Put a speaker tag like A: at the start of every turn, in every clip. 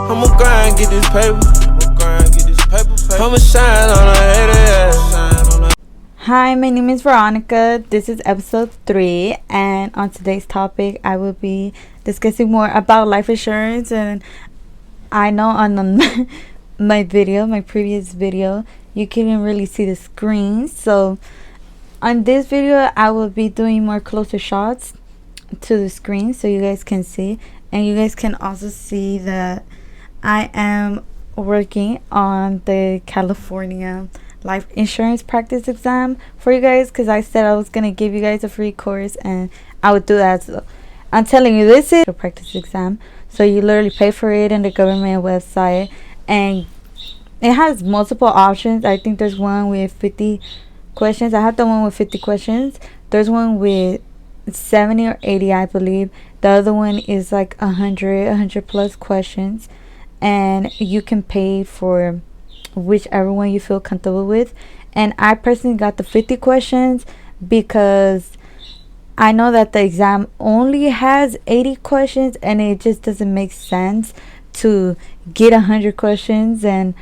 A: I'ma grind, get this paper. I'ma shine on a hater.
B: Hi, my name is Veronica. This is episode 3, and on today's topic, I will be discussing more about life insurance. And I know on my previous video, you couldn't really see the screen. So on this video, I will be doing more closer shots to the screen so you guys can see, and you guys can also see that I am working on the California life insurance practice exam for you guys, because I said I was gonna give you guys a free course and I would do that. So I'm telling you, this is a practice exam, so you literally pay for it in the government website, and it has multiple options. I think there's one with 50 questions. I have the one with 50 questions. There's one with 70 or 80, I believe. The other one is like 100 plus questions, and you can pay for whichever one you feel comfortable with. And I personally got the 50 questions because I know that the exam only has 80 questions, and it just doesn't make sense to get 100 questions, and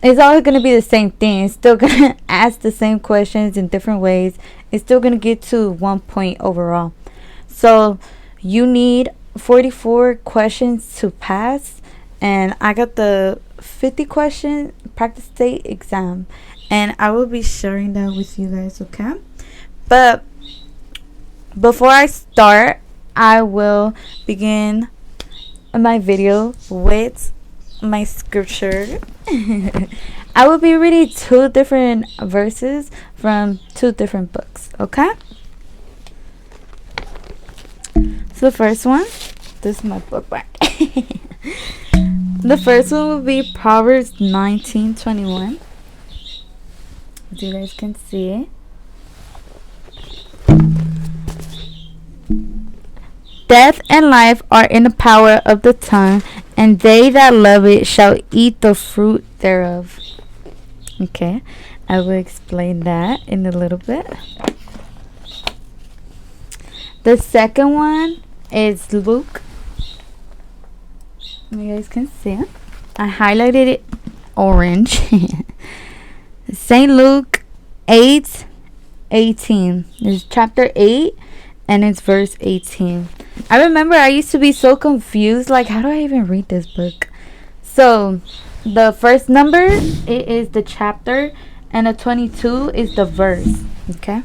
B: it's always going to be the same thing. It's still going to ask the same questions in different ways. It's still going to get to 1 point overall. So you need 44 questions to pass, and I got the 50 question practice state exam, and I will be sharing that with you guys, okay? But before I start, I will begin my video with my scripture. I will be reading 2 different verses from 2 different books, okay? So the first one, this is my book back. The first one will be Proverbs 19:21. As you guys can see, death and life are in the power of the tongue, and they that love it shall eat the fruit thereof. Okay, I will explain that in a little bit. The second one is Luke. You guys can see it. I highlighted it orange. St. Luke 8:18. It's chapter 8, and it's verse 18. I remember I used to be so confused, like, how do I even read this book? So the first number, it is the chapter, and the 22 is the verse. Okay.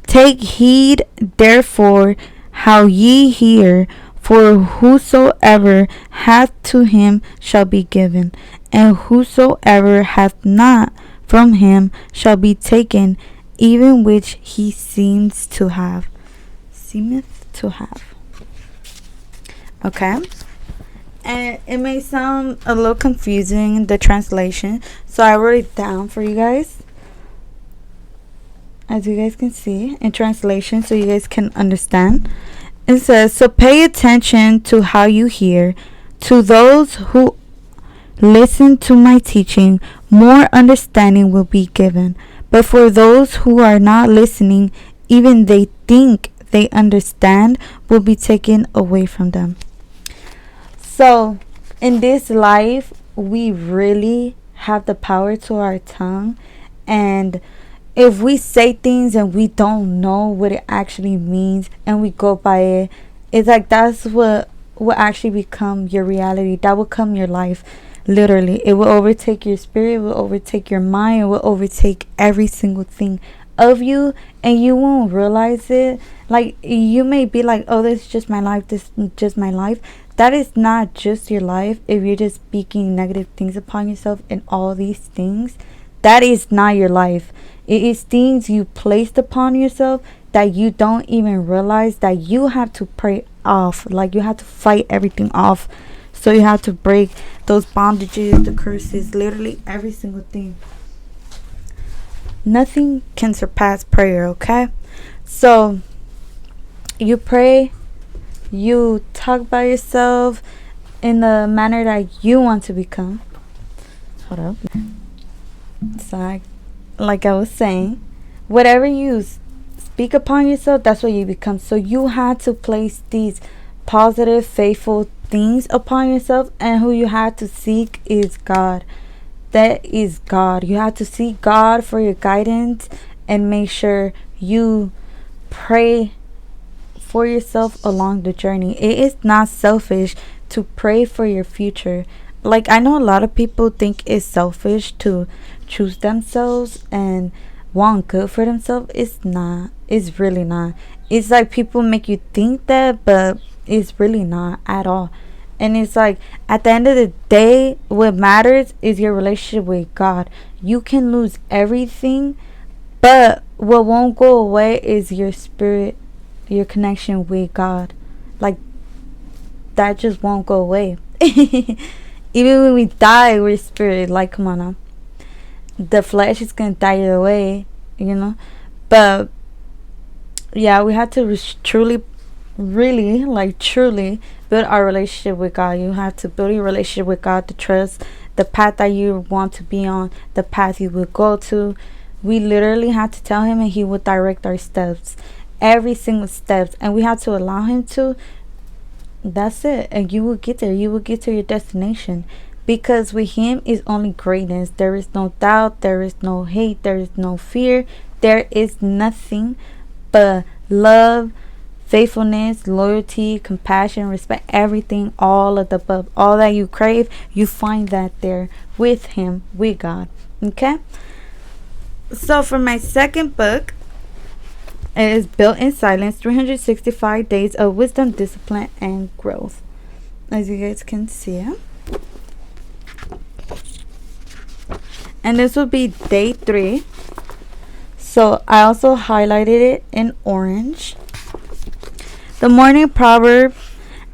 B: Take heed therefore how ye hear, for whosoever hath, to him shall be given, and whosoever hath not, from him shall be taken, even which he seemeth to have. Okay. And it may sound a little confusing, the translation, so I wrote it down for you guys, as you guys can see in translation, so you guys can understand. It says, so pay attention to how you hear. To those who listen to my teaching, more understanding will be given. But for those who are not listening, even they think they understand will be taken away from them. So in this life, we really have the power to our tongue, and if we say things and we don't know what it actually means and we go by it, it's like that's what will actually become your reality. That will become your life. Literally, it will overtake your spirit, it will overtake your mind, it will overtake every single thing of you, and you won't realize it. Like, you may be like, oh, this is just my life, this is just my life. That is not just your life. If you're just speaking negative things upon yourself and all these things, that is not your life. It is things you placed upon yourself that you don't even realize that you have to pray off. Like, you have to fight everything off. So you have to break those bondages, the curses, literally every single thing. Nothing can surpass prayer, okay? So you pray, you talk by yourself in the manner that you want to become. Hold up. So like I was saying, whatever you speak upon yourself, that's what you become. So you had to place these positive, faithful things upon yourself, and who you have to seek is God. That is God. You have to seek God for your guidance and make sure you pray for yourself along the journey. It is not selfish to pray for your future. Like, I know a lot of people think it's selfish to choose themselves and want good for themselves. It's not. It's really not. It's like people make you think that, but it's really not at all. And it's like, at the end of the day, what matters is your relationship with God. You can lose everything, but what won't go away is your spirit, your connection with God. Like, that just won't go away. Even when we die, we're spirit. Like, come on now. The flesh is gonna die either way, you know. But yeah, we have to truly, really, like, truly build our relationship with God. You have to build your relationship with God, to trust the path that you want to be on, the path you will go to. We literally have to tell him, and he will direct our steps, every single steps, and we have to allow him to. That's it, and you will get there. You will get to your destination, because with him is only greatness. There is no doubt, there is no hate, there is no fear, there is nothing but love, faithfulness, loyalty, compassion, respect, everything, all of the above. All that you crave, you find that there with him, with God. Okay, so for my second book, it is Built in Silence, 365 Days of Wisdom, Discipline, and Growth. As you guys can see. And this will be day 3. So I also highlighted it in orange. The morning proverb: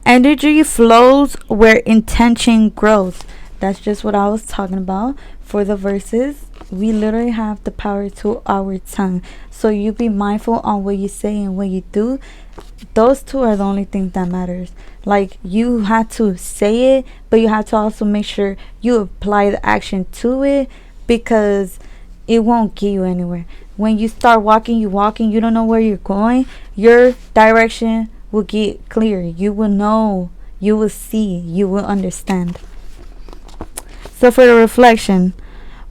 B: energy flows where intention grows. That's just what I was talking about. For the verses, we literally have the power to our tongue. So you be mindful on what you say and what you do. Those two are the only things that matters. Like, you have to say it, but you have to also make sure you apply the action to it, because it won't get you anywhere. When you start walking, you don't know where you're going. Your direction will get clear. You will know, you will see, you will understand. So for the reflection,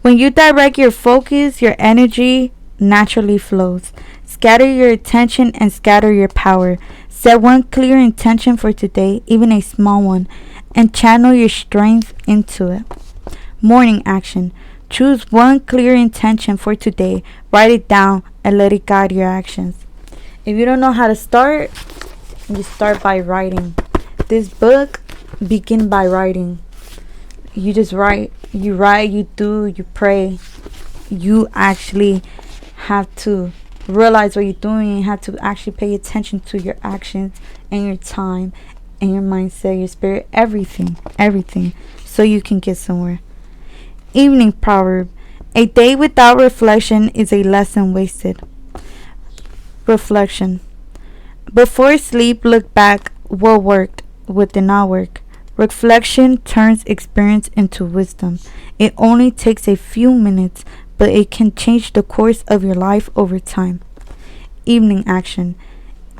B: when you direct your focus, your energy naturally flows. Scatter your attention and scatter your power. Set one clear intention for today, even a small one, and channel your strength into it. Morning action: choose one clear intention for today. Write it down and let it guide your actions. If you don't know how to start, you start by writing. This book begin by writing. You just write. You write, you do, you pray. You actually have to realize what you're doing. You have to actually pay attention to your actions and your time and your mindset, your spirit, everything, so you can get somewhere. Evening proverb: a day without reflection is a lesson wasted. Reflection: before sleep, look back. What worked? What did not work? Reflection turns experience into wisdom. It only takes a few minutes, but it can change the course of your life over time. Evening action: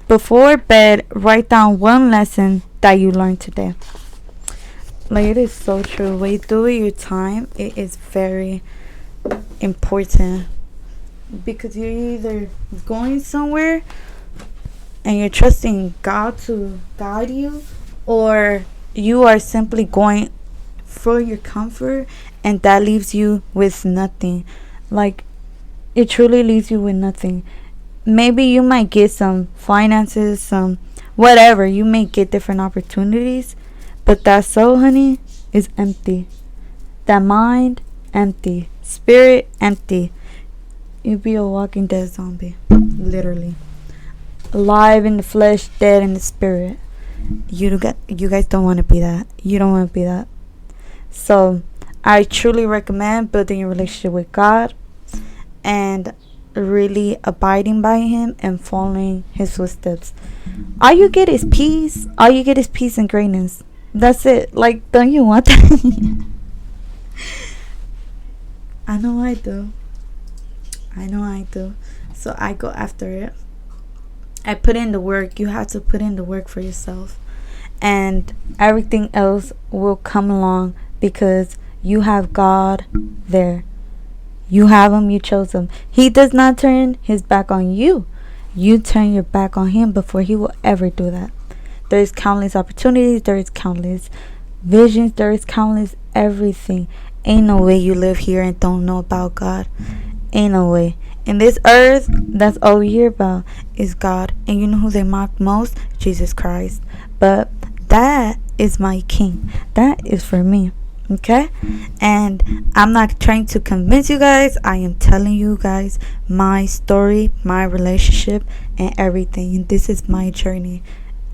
B: before bed, write down one lesson that you learned today. Like, it is so true. When you do it your time, it is very important, because you're either going somewhere and you're trusting God to guide you, or you are simply going for your comfort, and that leaves you with nothing. Like, it truly leaves you with nothing. Maybe you might get some finances, some whatever. You may get different opportunities, but that soul, honey, is empty. That mind, empty. Spirit, empty. You'd be a walking dead zombie, literally. Alive in the flesh, dead in the spirit. You guys don't want to be that. You don't want to be that. So I truly recommend building a relationship with God and really abiding by him and following his footsteps. All you get is peace. All you get is peace and greatness. That's it. Like, don't you want that? I know I do. So I go after it. I put in the work. You have to put in the work for yourself. and everything else will come along because you have God there. You have him, you chose him. He does not turn his back on you. You turn your back on him before he will ever do that. There is countless opportunities, there is countless visions, there is countless everything. Ain't no way you live here and don't know about God. Ain't no way. In this earth, that's all we hear about is God. And you know who they mock most? Jesus Christ. But that is my king. That is for me. Okay? And I'm not trying to convince you guys. I am telling you guys my story, my relationship, and everything. And this is my journey.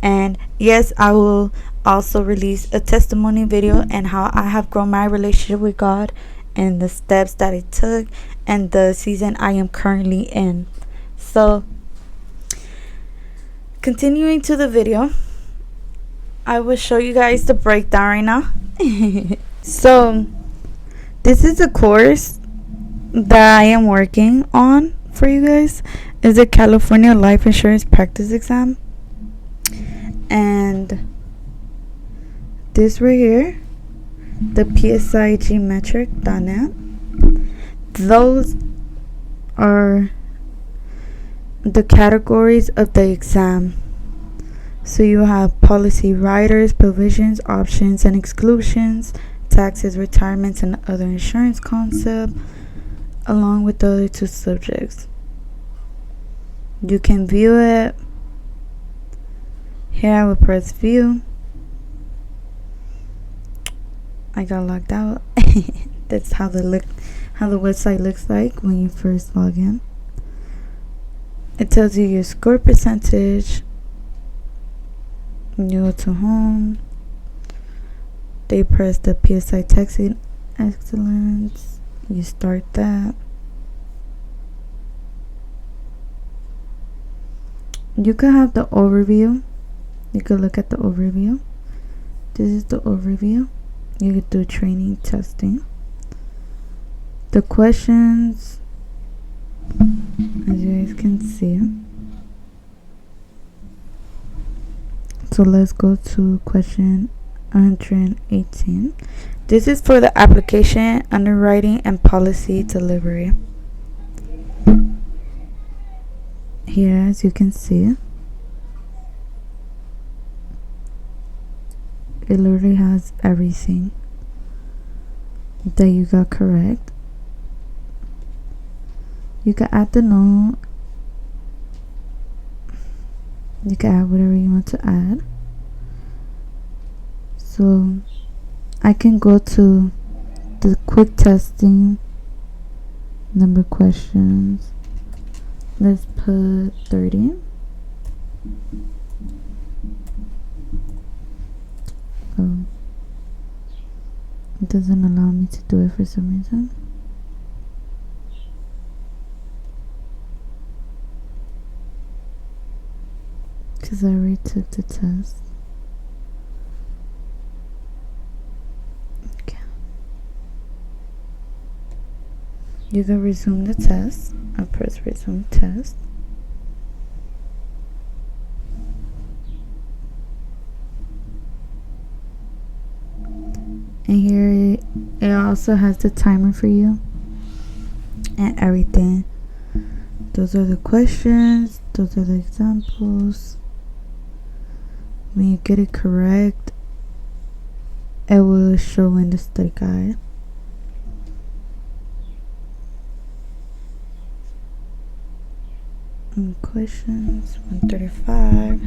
B: And yes, I will also release a testimony video and how I have grown my relationship with God and the steps that it took and the season I am currently in. So, continuing to the video, I will show you guys the breakdown right now. So, this is a course that I am working on for you guys. It's a California Life Insurance Practice Exam. And this right here, the psigmetric.net, those are the categories of the exam. So you have policy riders, provisions, options, and exclusions, taxes, retirements, and other insurance concepts, along with the other two subjects. You can view it. Here I will press view. I got logged out. That's how the website looks like when you first log in. It tells you your score percentage. You go to home. They press the PSI Texting Excellence. You start that. You could have the overview. You could look at the overview. This is the overview. You could do training, testing. The questions, as you guys can see. So let's go to question 118. This is for the application, underwriting, and policy delivery. Here, as you can see, it literally has everything that you got correct. You can add the note. You can add whatever you want to add. So I can go to the quick testing number of questions. Let's put 30. Oh, it doesn't allow me to do it for some reason. Because I already took the test. Okay. You can resume the test. I'll press resume test. And here it also has the timer for you and everything. Those are the questions. Those are the examples. When you get it correct, it will show in the study guide. And questions 135,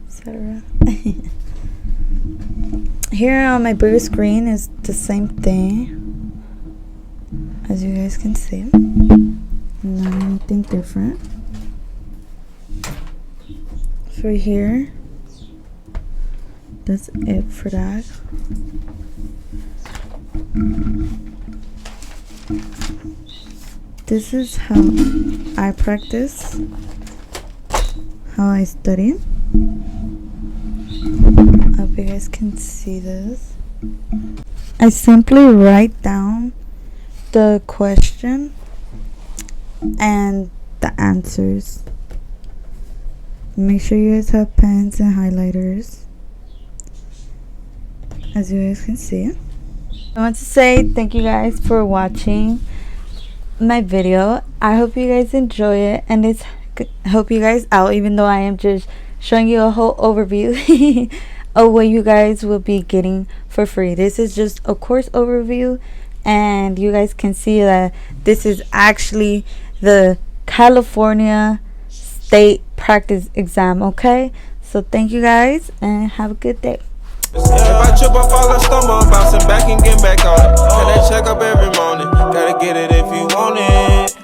B: etc. Here on my bigger screen is the same thing, as you guys can see. Not anything different. For here, that's it for that. This is how I practice, how I study. I hope you guys can see this. I simply write down the question and the answers. Make sure you guys have pens and highlighters. as you guys can see. I want to say thank you guys for watching my video. I hope you guys enjoy it, and it's help you guys out, even though I am just showing you a whole overview of what you guys will be getting for free. This is just a course overview, and you guys can see that this is actually the California state practice exam. Okay, so thank you guys and have a good day.
A: If I trip or fall or stumble, I'm bouncing back and get back on it. Can they check up every morning? Gotta get it if you want it.